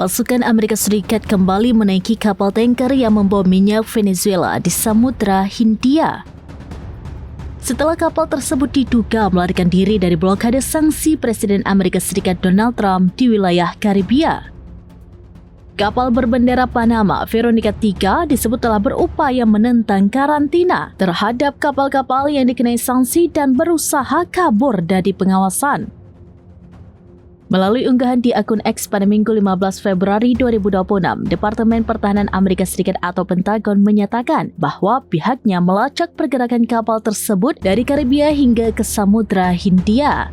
Pasukan Amerika Serikat kembali menaiki kapal tanker yang membawa minyak Venezuela di Samudra Hindia. Setelah kapal tersebut diduga melarikan diri dari blokade sanksi Presiden Amerika Serikat Donald Trump di wilayah Karibia. Kapal berbendera Panama Veronica III disebut telah berupaya menentang karantina terhadap kapal-kapal yang dikenai sanksi dan berusaha kabur dari pengawasan. Melalui unggahan di akun X pada Minggu 15 Februari 2026, Departemen Pertahanan Amerika Serikat atau Pentagon menyatakan bahwa pihaknya melacak pergerakan kapal tersebut dari Karibia hingga ke Samudra Hindia.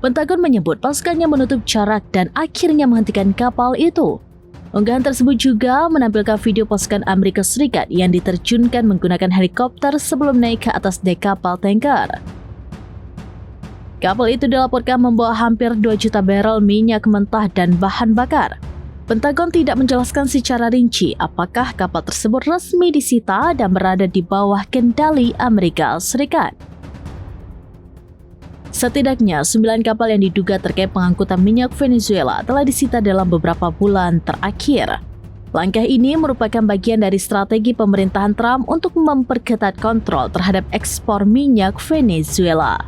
Pentagon menyebut pasukannya menutup jarak dan akhirnya menghentikan kapal itu. Unggahan tersebut juga menampilkan video pasukan Amerika Serikat yang diterjunkan menggunakan helikopter sebelum naik ke atas dek kapal tanker. Kapal itu dilaporkan membawa hampir 2 juta barel minyak mentah dan bahan bakar. Pentagon tidak menjelaskan secara rinci apakah kapal tersebut resmi disita dan berada di bawah kendali Amerika Serikat. Setidaknya 9 kapal yang diduga terkait pengangkutan minyak Venezuela telah disita dalam beberapa bulan terakhir. Langkah ini merupakan bagian dari strategi pemerintahan Trump untuk memperketat kontrol terhadap ekspor minyak Venezuela.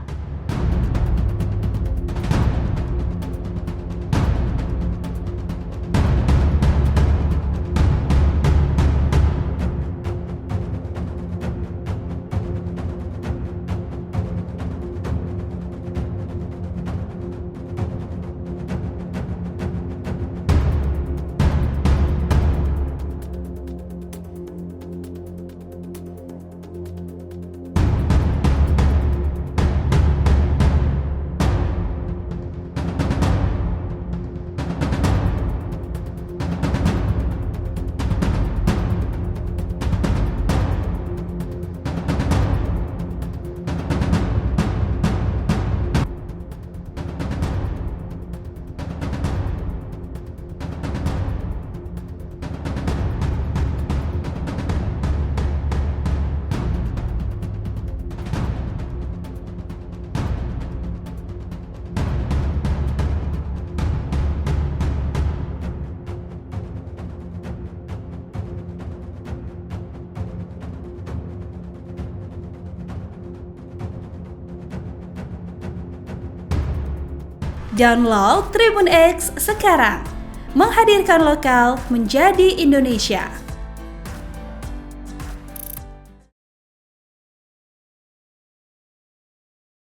Download Tribun X sekarang, menghadirkan lokal menjadi Indonesia.